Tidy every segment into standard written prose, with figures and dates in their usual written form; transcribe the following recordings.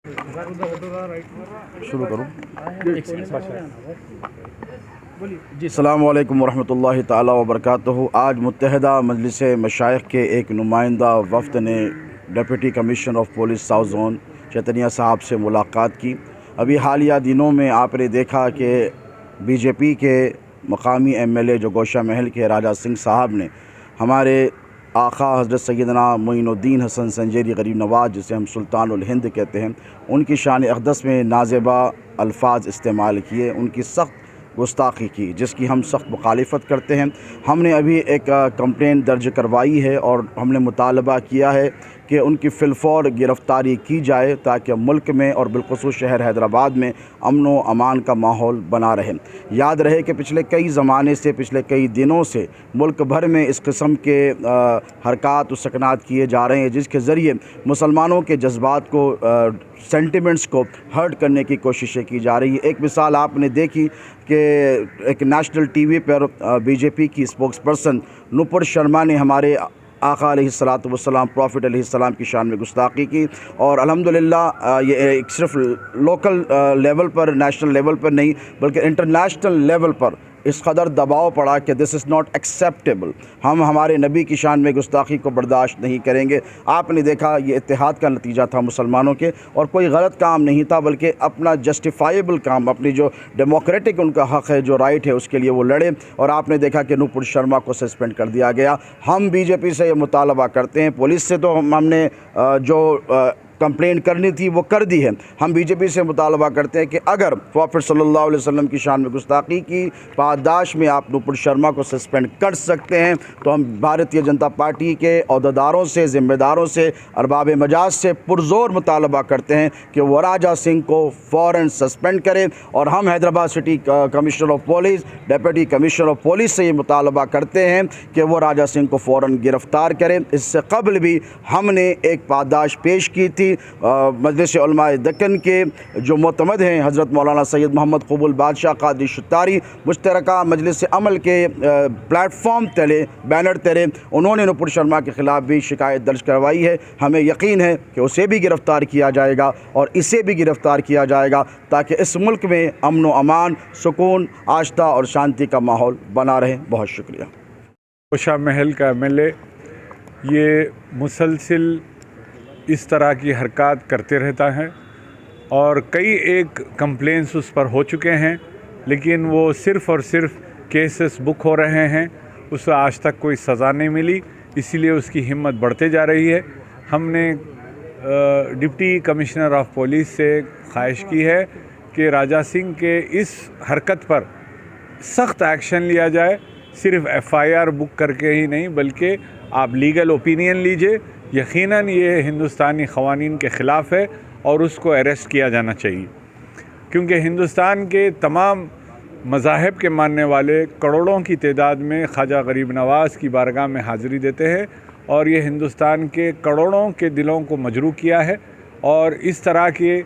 शुरू करूँ जी। अस्सलामुअलैकुम वरहमतुल्लाहि ताला वबरकातुहू। आज मुत्तहिदा मजलिस मशाइख के एक नुमाइंदा वफ़द ने deputy commissioner of police south zone Chaitanya साहब से मुलाकात की। अभी हालिया दिनों में आपने देखा कि बीजेपी के मकामी एमएलए जो गोशा महल के राजा सिंह साहब ने हमारे आका हज़रत सैयदना मोइनुद्दीन हसन संजेरी गरीब नवाज, जिसे हम सुल्तानुल हिंद कहते हैं, उनकी शान अक़दस में नाज़ेबा अल्फाज इस्तेमाल किए, उनकी सख्त गुस्ताखी की, जिसकी हम सख्त मुखालिफत करते हैं। हमने अभी एक कंप्लेंट दर्ज करवाई है और हमने मुतालबा किया है कि उनकी फ़िलफ़ौर गिरफ़्तारी की जाए ताकि मुल्क में और बिलख़ुसूस शहर हैदराबाद में अमन व अमान का माहौल बना रहे। याद रहे कि पिछले कई ज़माने से, पिछले कई दिनों से मुल्क भर में इस किस्म के हरकत व सकनात किए जा रहे हैं, जिसके ज़रिए मुसलमानों के जज्बात को, सेंटिमेंट्स को हर्ट करने की कोशिशें की जा रही है। एक मिसाल आपने देखी कि एक नेशनल टीवी पर बीजेपी की स्पोक्स पर्सन नुपुर शर्मा ने हमारे आका अलैहिस्सलातु वस्सलाम, प्रॉफिट अलैहिस्सलाम की शान में गुस्ताखी की। और अल्हम्दुलिल्लाह ये सिर्फ लोकल लेवल पर, नेशनल लेवल पर नहीं बल्कि इंटरनेशनल लेवल पर इस कदर दबाव पड़ा कि दिस इज़ नॉट एक्सेप्टेबल। हम हमारे नबी की शान में गुस्ताखी को बर्दाश्त नहीं करेंगे। आपने देखा ये इत्तेहाद का नतीजा था मुसलमानों के, और कोई गलत काम नहीं था बल्कि अपना जस्टिफाइबल काम, अपनी जो डेमोक्रेटिक उनका हक़ है, जो राइट है, उसके लिए वो लड़े। और आपने देखा कि नुपुर शर्मा को सस्पेंड कर दिया गया। हम बीजेपी से ये मुतालबा करते हैं, पुलिस से तो हमने जो कंप्लेंट करनी थी वो कर दी है। हम बीजेपी से मुतालबा करते हैं कि अगर प्रॉफिट सल्लल्लाहु अलैहि वसल्लम की शान में गुस्ताखी की पादाश में आप नुपुर शर्मा को सस्पेंड कर सकते हैं, तो हम भारतीय जनता पार्टी के अहदेदारों से, ज़िम्मेदारों से, अरबाब मजाज से पुरज़ोर मुतालबा करते हैं कि वो राजा सिंह को फ़ौरन सस्पेंड करें। और हम Hyderabad city commissioner of police, deputy commissioner of police से ये मुतालबा करते हैं कि वो राजा सिंह को फ़ौरन गिरफ़्तार करें। इससे कबल भी हमने एक पादाश पेश की थी मजलिस उलमाए दक्कन के जो मोतमद हैं हज़रत मौलाना सैयद मोहम्मद क़बूल बादशाह क़ादरी शुत्तारी, मुश्तरका मजलिस अमल के प्लेटफॉर्म तले, बैनर तले उन्होंने नुपुर शर्मा के ख़िलाफ़ भी शिकायत दर्ज करवाई है। हमें यकीन है कि उसे भी गिरफ़्तार किया जाएगा और इसे भी गिरफ़्तार किया जाएगा ताकि इस मुल्क में अमन व अमान, सुकून, आस्था और शांति का माहौल बना रहे। बहुत शुक्रिया। गोशा महल का एमएलए ये मुसलसिल इस तरह की हरकत करते रहता है और कई एक कंप्लेंट्स उस पर हो चुके हैं, लेकिन वो सिर्फ़ और सिर्फ केसेस बुक हो रहे हैं, उसे आज तक कोई सज़ा नहीं मिली। इसीलिए उसकी हिम्मत बढ़ते जा रही है। हमने डिप्टी कमिश्नर ऑफ पुलिस से ख्वाहिश की है कि राजा सिंह के इस हरकत पर सख्त एक्शन लिया जाए। सिर्फ एफआईआर बुक करके ही नहीं बल्कि आप लीगल ओपिनियन लीजिए। यकीनन ये हिंदुस्तानी क़वानीन के ख़िलाफ़ है और उसको अरेस्ट किया जाना चाहिए, क्योंकि हिंदुस्तान के तमाम मज़ाहब के मानने वाले करोड़ों की तादाद में ख्वाजा गरीब नवाज़ की बारगाह में हाज़िरी देते हैं और ये हिंदुस्तान के करोड़ों के दिलों को मजरूह किया है। और इस तरह के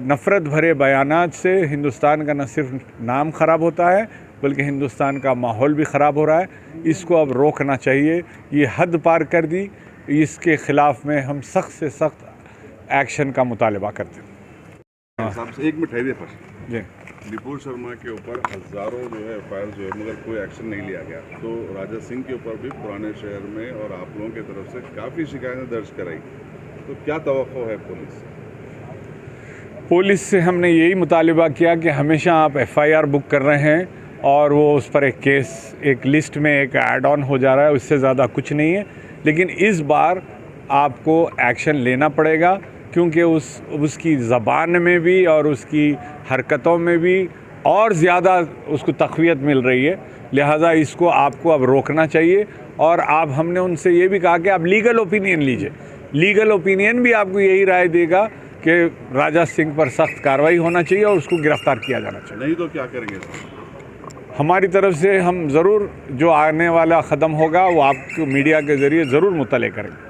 नफ़रत भरे बयानात से हिंदुस्तान का न सिर्फ नाम ख़राब होता है बल्कि हिंदुस्तान का माहौल भी ख़राब हो रहा है। इसको अब रोकना चाहिए। ये हद पार कर दी। इसके ख़िलाफ़ में हम सख्त से सख्त एक्शन का मुतालबा करते हैं। एक मिनट ठहरिए फर्स्ट जी। नुपुर शर्मा के ऊपर हज़ारों जो है फायर जो है मगर कोई एक्शन नहीं लिया गया, तो राजा सिंह के ऊपर भी पुराने शहर में और आप लोगों की तरफ से काफ़ी शिकायतें दर्ज कराई, तो क्या तवक्को है पुलिस से? हमने यही मुतालबा किया कि हमेशा आप एफआईआर बुक कर रहे हैं और वो उस पर एक केस, एक लिस्ट में एक ऐड ऑन हो जा रहा है, उससे ज़्यादा कुछ नहीं है। लेकिन इस बार आपको एक्शन लेना पड़ेगा, क्योंकि उसकी ज़बान में भी और उसकी हरकतों में भी और ज़्यादा उसको तक़वियत मिल रही है। लिहाजा इसको आपको अब रोकना चाहिए। और हमने उनसे ये भी कहा कि आप लीगल ओपिनियन लीजिए। लीगल ओपिनियन भी आपको यही राय देगा कि राजा सिंह पर सख्त कार्रवाई होना चाहिए और उसको गिरफ़्तार किया जाना चाहिए। नहीं तो क्या करेंगे? हमारी तरफ से हम ज़रूर जो आने वाला क़दम होगा वो आपको मीडिया के ज़रिए ज़रूर मुत्तले करेंगे।